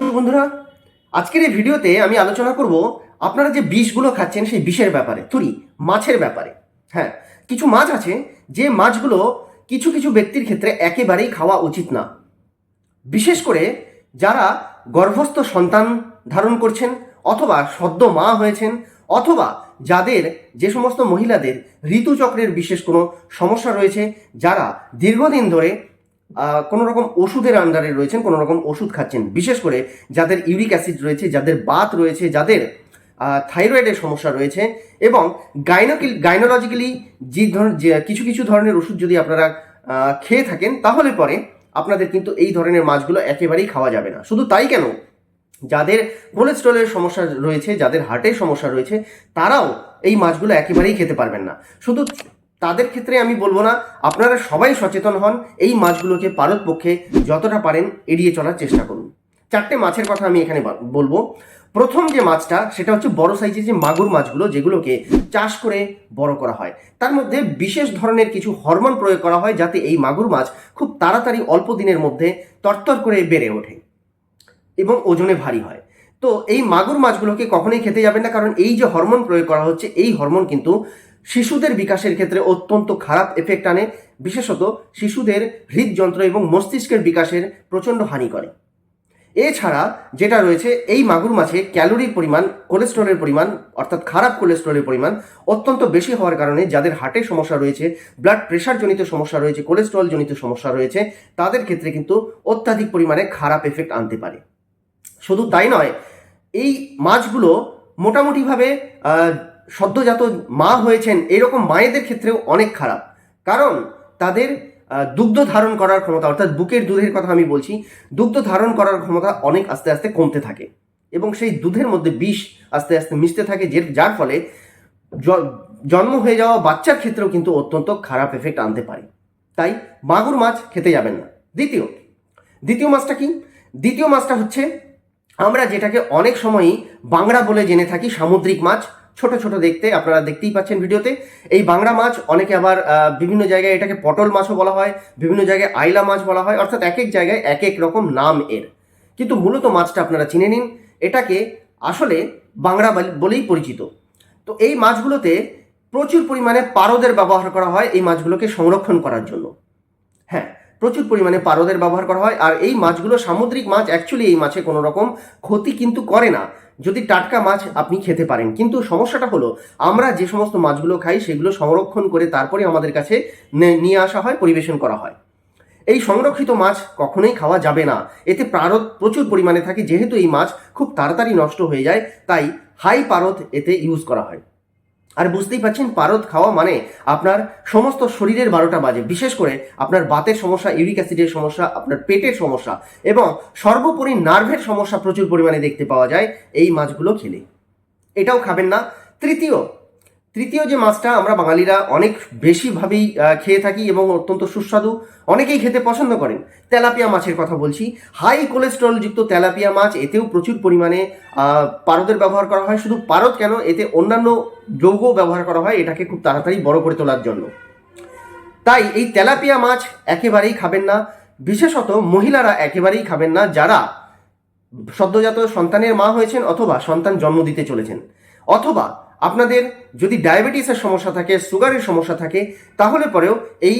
বন্ধুরা, আজকের এই ভিডিওতে আমি আলোচনা করব আপনারা যে বিষগুলো খাচ্ছেন সেই বিষের ব্যাপারে, মাছের ব্যাপারে। হ্যাঁ, কিছু মাছ আছে যে মাছগুলো কিছু কিছু ব্যক্তির ক্ষেত্রে একেবারেই খাওয়া উচিত না। বিশেষ করে যারা গর্ভস্থ সন্তান ধারণ করছেন, অথবা সদ্য মা হয়েছেন, অথবা যাদের যে সমস্ত মহিলাদের ঋতুচক্রের বিশেষ কোনো সমস্যা রয়েছে, যারা দীর্ঘদিন ধরে কোনো রকম ওষুধের আন্ডারে রয়েছেন, কোনো রকম ওষুধ খাচ্ছেন, বিশেষ করে যাদের ইউরিক অ্যাসিড রয়েছে, যাদের বাত রয়েছে, যাদের থাইরয়েডের সমস্যা রয়েছে, এবং গাইনোলজিক্যালি যে কিছু কিছু ধরনের ওষুধ যদি আপনারা খেয়ে থাকেন, তাহলে পরে আপনাদের কিন্তু এই ধরনের মাছগুলো একেবারেই খাওয়া যাবে না। শুধু তাই কেন, যাদের কোলেস্ট্রলের সমস্যা রয়েছে, যাদের হার্টের সমস্যা রয়েছে, তারাও এই মাছগুলো একেবারেই খেতে পারবেন না। শুধু তাদের ক্ষেত্রে আমি বলবো না, আপনারা সবাই সচেতন হন, এই মাছগুলোকে পারতপক্ষে যতটা পারেন এড়িয়ে চলার চেষ্টা করুন। 4টে মাছের কথা আমি এখানে বলবো। প্রথম যে মাছটা, সেটা হচ্ছে বড় সাইজের যে মাগুর মাছগুলো, যেগুলোকে চাষ করে বড় করা হয়। তার মধ্যে বিশেষ ধরনের কিছু হরমোন প্রয়োগ করা হয়, যাতে এই মাগুর মাছ খুব তাড়াতাড়ি অল্প দিনের মধ্যে তরতর করে বেড়ে ওঠে এবং ওজনে ভারী হয়। তো এই মাগুর মাছগুলোকে কখনোই খেতে যাবেন না, কারণ এই যে হরমোন প্রয়োগ করা হচ্ছে, এই হরমোন কিন্তু শিশুদের বিকাশের ক্ষেত্রে অত্যন্ত খারাপ এফেক্ট আনে। বিশেষত শিশুদের হৃদযন্ত্র এবং মস্তিষ্কের বিকাশের প্রচণ্ড হানি করে। এছাড়া যেটা রয়েছে, এই মাগুর মাছে ক্যালোরির পরিমাণ, কোলেস্ট্রলের পরিমাণ, অর্থাৎ খারাপ কোলেস্ট্রলের পরিমাণ অত্যন্ত বেশি হওয়ার কারণে যাদের হার্টের সমস্যা রয়েছে, ব্লাড প্রেশার জনিত সমস্যা রয়েছে, কোলেস্ট্রল জনিত সমস্যা রয়েছে, তাদের ক্ষেত্রে কিন্তু অত্যাধিক পরিমাণে খারাপ এফেক্ট আনতে পারে। শুধু তাই নয়, এই মাছগুলো মোটামুটিভাবে সদ্যজাত মা হয়েছেন এরকম মায়েদের ক্ষেত্রেও অনেক খারাপ, কারণ তাদের দুগ্ধ ধারণ করার ক্ষমতা, অর্থাৎ বুকের দুধের কথা আমি বলছি, দুগ্ধ ধারণ করার ক্ষমতা অনেক আস্তে আস্তে কমতে থাকে, এবং সেই দুধের মধ্যে বিষ আস্তে আস্তে মিশতে থাকে, যার ফলে জন্ম হয়ে যাওয়া বাচ্চার ক্ষেত্রেও কিন্তু অত্যন্ত খারাপ এফেক্ট আনতে পারে। তাই মাগুর মাছ খেতে যাবেন না। দ্বিতীয় মাছটা কি? দ্বিতীয় মাছটা হচ্ছে আমরা যেটাকে অনেক সময়ই বাংড়া বলে জেনে থাকি, সামুদ্রিক মাছ, ছোট ছোট দেখতে, আপনারা দেখতেই পাচ্ছেন ভিডিওতে। এই বাংড়া মাছ অনেকে আবার বিভিন্ন জায়গায় এটাকে পটল মাছও বলা হয়, বিভিন্ন জায়গায় আইলা মাছ বলা হয়, অর্থাৎ এক এক জায়গায় এক এক রকম নাম এর। কিন্তু মূলত মাছটা আপনারা চিনে নিন, এটাকে আসলে বাংড়া বলেই পরিচিত। তো এই মাছগুলোতে প্রচুর পরিমাণে পারদের ব্যবহার করা হয় এই মাছগুলোকে সংরক্ষণ করার জন্য। হ্যাঁ, প্রচুর পরিমাণে পারদের ব্যবহার করা হয়। আর এই মাছগুলো সামুদ্রিক মাছ, অ্যাকচুয়ালি এই মাছে কোনো রকম ক্ষতি কিন্তু করে না যদি টাটকা মাছ আপনি খেতে পারেন। কিন্তু সমস্যাটা হলো, আমরা যে সমস্ত মাছগুলো খাই সেগুলো সংরক্ষণ করে তারপরে আমাদের কাছে নিয়ে আসা হয়, পরিবেশন করা হয়। এই সংরক্ষিত মাছ কখনোই খাওয়া যাবে না, এতে পারদ প্রচুর পরিমাণে থাকে। যেহেতু এই মাছ খুব তাড়াতাড়ি নষ্ট হয়ে যায়, তাই হাই পারদ এতে ইউজ করা হয়। আর বুঝতেই পারছেন, পারদ খাওয়া মানে আপনার সমস্ত শরীরের 12টা বাজে। বিশেষ করে আপনার বাতের সমস্যা, ইউরিক অ্যাসিডের সমস্যা, আপনার পেটের সমস্যা, এবং সর্বোপরি নার্ভের সমস্যা প্রচুর পরিমাণে দেখতে পাওয়া যায় এই মাছগুলো খেলে। এটাও খাবেন না। তৃতীয় যে মাছটা আমরা বাঙালিরা অনেক বেশিভাবেই খেয়ে থাকি এবং অত্যন্ত সুস্বাদু, অনেকেই খেতে পছন্দ করেন, তেলাপিয়া মাছের কথা বলছি। হাই কোলেস্ট্রলযুক্ত তেলাপিয়া মাছ, এতেও প্রচুর পরিমাণে পারদের ব্যবহার করা হয়। শুধু পারদ কেন, এতে অন্যান্য যৌগও ব্যবহার করা হয় এটাকে খুব তাড়াতাড়ি বড় করে তোলার জন্য। তাই এই তেলাপিয়া মাছ একেবারেই খাবেন না। বিশেষত মহিলারা একেবারেই খাবেন না, যারা সদ্যজাত সন্তানের মা হয়েছেন, অথবা সন্তান জন্ম দিতে চলেছেন, অথবা আপনাদের যদি ডায়াবেটিসের সমস্যা থাকে, সুগারের সমস্যা থাকে, তাহলে পরেও এই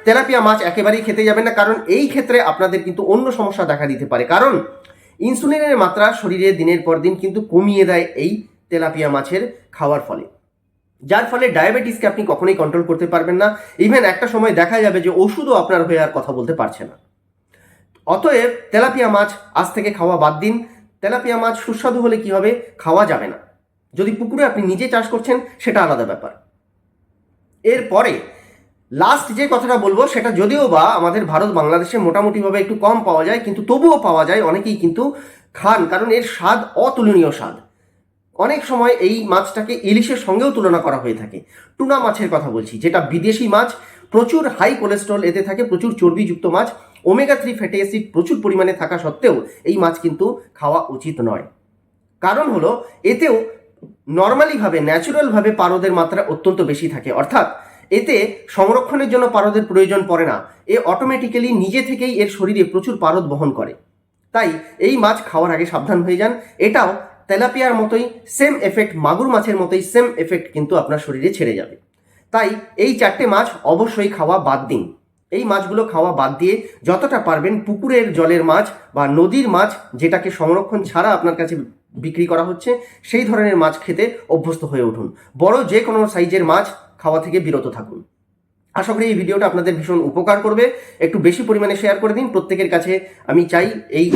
তেলাপিয়া মাছ একেবারেই খেতে যাবেন না। কারণ এই ক্ষেত্রে আপনাদের কিন্তু অন্য সমস্যা দেখা দিতে পারে, কারণ ইনসুলিনের মাত্রা শরীরে দিনের পর দিন কিন্তু কমিয়ে দেয় এই তেলাপিয়া মাছের খাওয়ার ফলে, যার ফলে ডায়াবেটিসকে আপনি কখনোই কন্ট্রোল করতে পারবেন না। ইভেন একটা সময় দেখা যাবে যে ওষুধও আপনার হয়ে আর কথা বলতে পারছে না। অতএব তেলাপিয়া মাছ আজ থেকে খাওয়া বাদ দিন। তেলাপিয়া মাছ সুস্বাদু হলে কি হবে, খাওয়া যাবে না। যদি পুকুরে আপনি নিজে চাষ করছেন সেটা আলাদা ব্যাপার। এরপরে লাস্ট যে কথাটা বলবো, সেটা যদিও বা আমাদের ভারত বাংলাদেশে মোটামুটিভাবে একটু কম পাওয়া যায়, কিন্তু তবুও পাওয়া যায়, অনেকেই কিন্তু খান, কারণ এর স্বাদ অতুলনীয় স্বাদ। অনেক সময় এই মাছটাকে ইলিশের সঙ্গেও তুলনা করা হয়ে থাকে। টুনা মাছের কথা বলছি, যেটা বিদেশি মাছ, প্রচুর হাই কোলেস্ট্রল এতে থাকে, প্রচুর চর্বিযুক্ত মাছ, ওমেগা 3 ফ্যাটি অ্যাসিড প্রচুর পরিমাণে থাকা সত্ত্বেও এই মাছ কিন্তু খাওয়া উচিত নয়। কারণ হলো, এতেও নর্মালিভাবে, ন্যাচুরালভাবে পারদের মাত্রা অত্যন্ত বেশি থাকে, অর্থাৎ এতে সংরক্ষণের জন্য পারদের প্রয়োজন পড়ে না। এ অটোমেটিক্যালি নিজে থেকেই এর শরীরে প্রচুর পারদ বহন করে। তাই এই মাছ খাওয়ার আগে সাবধান হয়ে যান। এটাও তেলাপিয়ার মতোই সেম এফেক্ট, মাগুর মাছের মতোই সেম এফেক্ট কিন্তু আপনার শরীরে ছেড়ে যাবে। তাই এই 4টে মাছ অবশ্যই খাওয়া বাদ দিন। এই মাছগুলো খাওয়া বাদ দিয়ে যতটা পারবেন পুকুরের জলের মাছ বা নদীর মাছ, যেটাকে সংরক্ষণ ছাড়া আপনার কাছে বিক্রি করা হচ্ছে, সেই ধরনের মাছ খেতে অভ্যস্ত হয়ে উঠুন। বড় যে কোনো সাইজের মাছ খাওয়া থেকে বিরত থাকুন। আশা করি এই ভিডিওটা আপনাদের ভীষণ উপকার করবে। একটু বেশি পরিমাণে শেয়ার করে দিন। প্রত্যেকের কাছে আমি চাই এই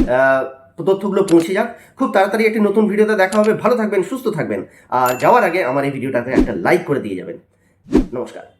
তথ্যগুলো পৌঁছে যাক। খুব তাড়াতাড়ি একটি নতুন ভিডিওতে দেখা হবে। ভালো থাকবেন, সুস্থ থাকবেন। আর যাওয়ার আগে আমার এই ভিডিওটাতে একটা লাইক করে দিয়ে যাবেন। নমস্কার।